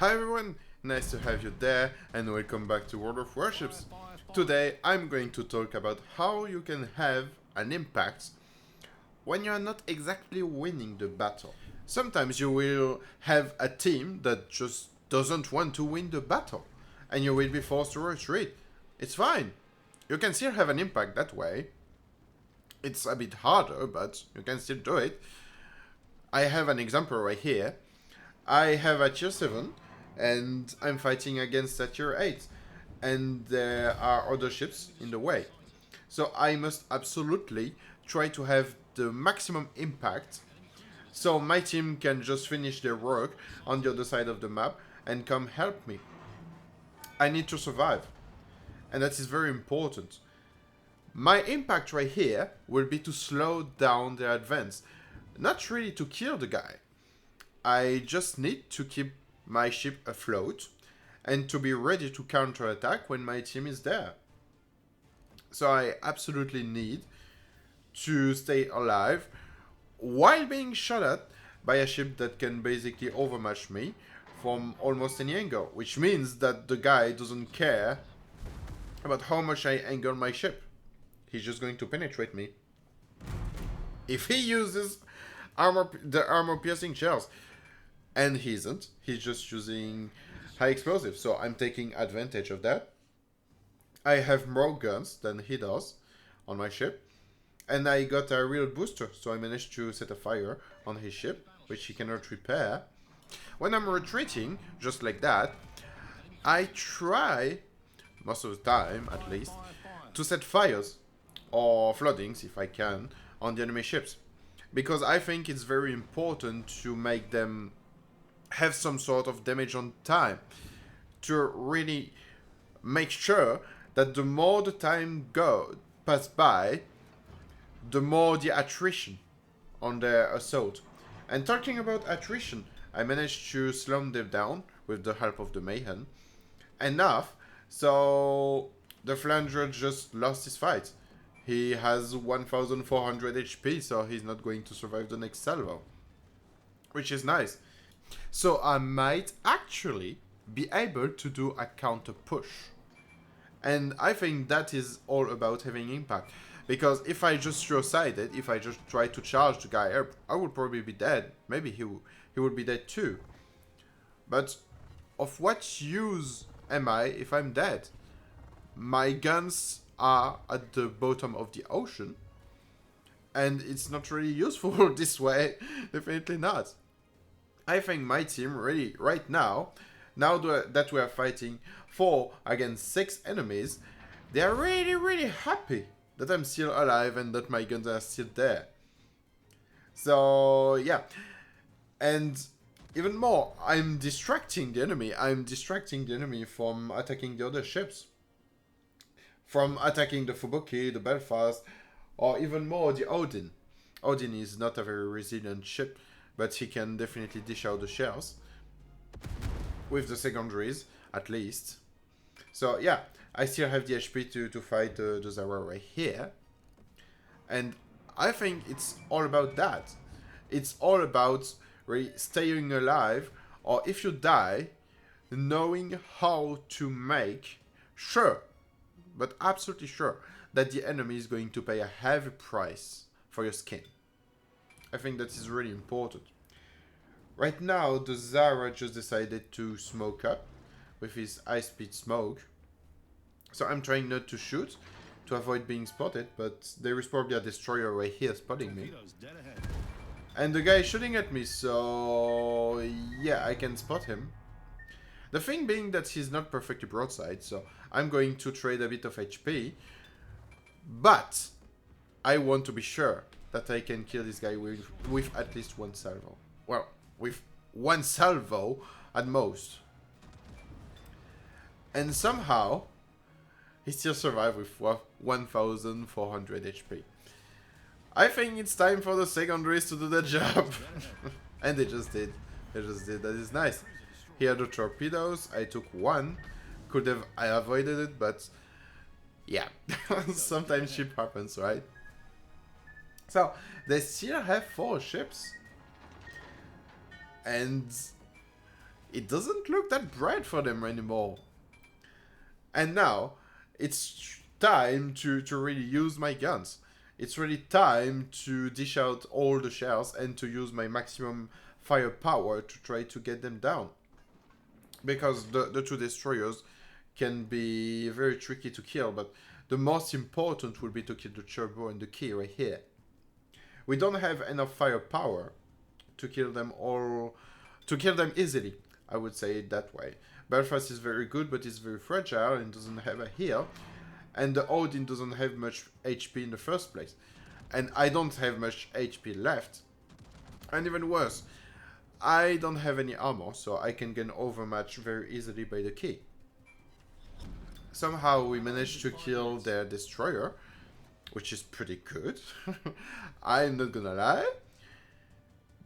Hi everyone, nice to have you there and welcome back to World of Warships. Today I'm going to talk about how you can have an impact when you're not exactly winning the battle. Sometimes you will have a team that just doesn't want to win the battle and you will be forced to retreat. It's fine. You can still have an impact that way. It's a bit harder, but you can still do it. I have an example right here. I have a tier 7 and I'm fighting against a tier 8 and there are other ships in the way. So I must absolutely try to have the maximum impact so my team can just finish their work on the other side of the map and come help me. I need to survive, and that is very important. My impact right here will be to slow down their advance, not really to kill the guy. I just need to keep my ship afloat and to be ready to counterattack when my team is there. So I absolutely need to stay alive while being shot at by a ship that can basically overmatch me from almost any angle, which means that the guy doesn't care about how much I angle my ship. He's just going to penetrate me. If he uses the armor piercing shells, and he isn't, he's just using high explosive, so I'm taking advantage of that. I have more guns than he does on my ship, and I got a real booster, so I managed to set a fire on his ship, which he cannot repair. When I'm retreating, just like that, I try, most of the time at least, to set fires or floodings, if I can, on the enemy ships. Because I think it's very important to make them have some sort of damage on time, to really make sure that the more the time pass by, the more the attrition on their assault. And talking about attrition, I managed to slow them down with the help of the Mayhem enough, so the Flanger just lost his fight. He has 1400 HP, so he's not going to survive the next salvo, which is nice. So I might actually be able to do a counter push. And I think that is all about having impact. Because if I just short-sighted, if I just try to charge the guy up, I would probably be dead. Maybe he would be dead too. But of what use am I if I'm dead? My guns are at the bottom of the ocean. And it's not really useful this way. Definitely not. I think my team really, right now that we are fighting 4 against 6 enemies, they are really happy that I'm still alive and that my guns are still there. So, yeah. And even more, I'm distracting the enemy. I'm distracting the enemy from attacking the other ships. From attacking the Fubuki, the Belfast, or even more, the Odin. Odin is not a very resilient ship, but he can definitely dish out the shells. With the secondaries, at least. So yeah, I still have the HP to fight the Zara right here. And I think it's all about that. It's all about really staying alive, or if you die, knowing how to make sure, but absolutely sure, that the enemy is going to pay a heavy price for your skin. I think that is really important. Right now, the Zara just decided to smoke up with his high-speed smoke. So I'm trying not to shoot to avoid being spotted, but there is probably a destroyer right here spotting me. And the guy is shooting at me, so yeah, I can spot him. The thing being that he's not perfectly broadside, so I'm going to trade a bit of HP. But I want to be sure that I can kill this guy with at least one salvo. Well, with one salvo at most. And somehow, he still survived with 1400 HP. I think it's time for the secondaries to do the job. And they just did. They just did. That is nice. He had the torpedoes. I took one. Could have I avoided it, but yeah. Sometimes shit happens, right? So, they still have 4 ships. And it doesn't look that bright for them anymore. And now, it's time to really use my guns. It's really time to dish out all the shells and to use my maximum firepower to try to get them down. Because the two destroyers can be very tricky to kill, but the most important will be to kill the turbo and the key right here. We don't have enough firepower to kill them all, to kill them easily, I would say it that way. Belfast is very good, but it's very fragile and doesn't have a heal. And the Odin doesn't have much HP in the first place. And I don't have much HP left. And even worse, I don't have any armor, so I can get overmatched very easily by the key. Somehow we managed to kill their destroyer, which is pretty good. I'm not gonna lie.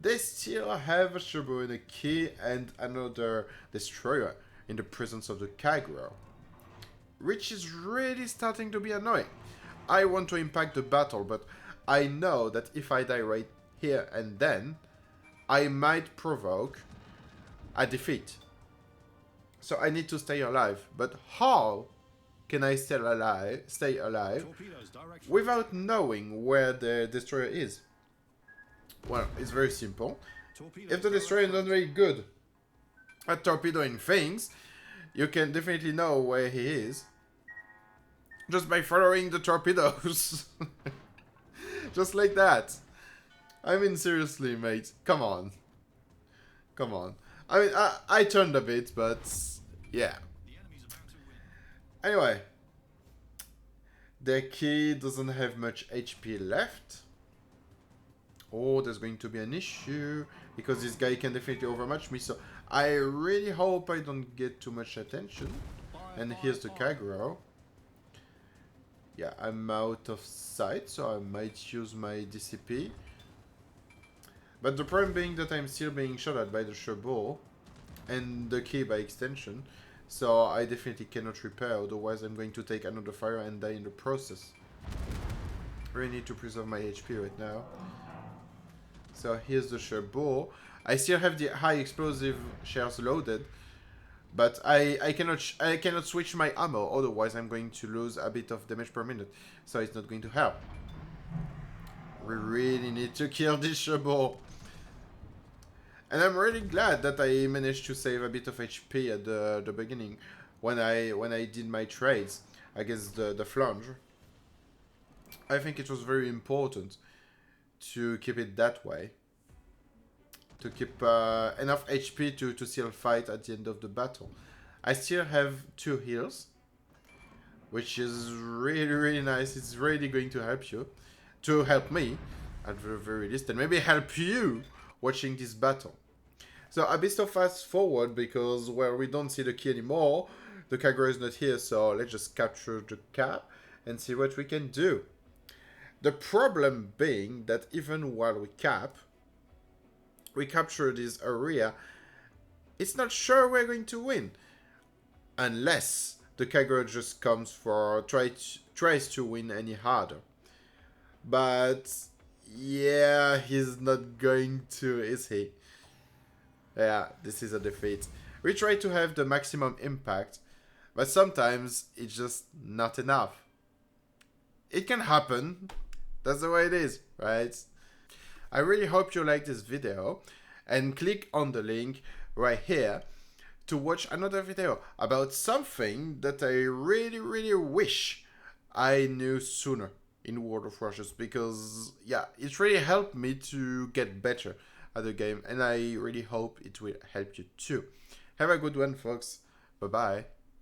They still have a turbo and a key and another destroyer in the presence of the Kagro, which is really starting to be annoying. I want to impact the battle, but I know that if I die right here and then, I might provoke a defeat. So I need to stay alive. But how can I stay alive without knowing where the destroyer is? Well, it's very simple. If the destroyer is not very good at torpedoing things, you can definitely know where he is just by following the torpedoes. Just like that. I mean, seriously, mate. Come on. Come on. I mean, I turned a bit, but yeah. Anyway. The key doesn't have much HP left. Oh, there's going to be an issue because this guy can definitely overmatch me. So I really hope I don't get too much attention. And here's the Kagro. Yeah, I'm out of sight, so I might use my DCP. But the problem being that I'm still being shot at by the Sherbo and the key by extension. So I definitely cannot repair, otherwise I'm going to take another fire and die in the process. Really need to preserve my HP right now. So here's the Sherbo. I still have the high explosive shells loaded, but I cannot switch my ammo, otherwise I'm going to lose a bit of damage per minute. So it's not going to help. We really need to kill this Sherbo. And I'm really glad that I managed to save a bit of HP at the beginning when I did my trades against the flange. I think it was very important to keep it that way. To keep enough HP to still fight at the end of the battle. I still have 2 heals, which is really nice. It's really going to help you. To help me, at the very least, and maybe help you watching this battle. So a bit of fast forward because, well, we don't see the key anymore. The Kagro is not here, so let's just capture the cap and see what we can do. The problem being that even while we capture this area, it's not sure we're going to win. Unless the Kagro just comes for, tries to win any harder. But yeah, he's not going to, is he? Yeah, this is a defeat. We try to have the maximum impact, but sometimes it's just not enough. It can happen. That's the way it is, right? I really hope you like this video and click on the link right here to watch another video about something that I really wish I knew sooner in World of Warships, because yeah, it really helped me to get better at the game, and I really hope it will help you too. Have a good one, folks. Bye bye.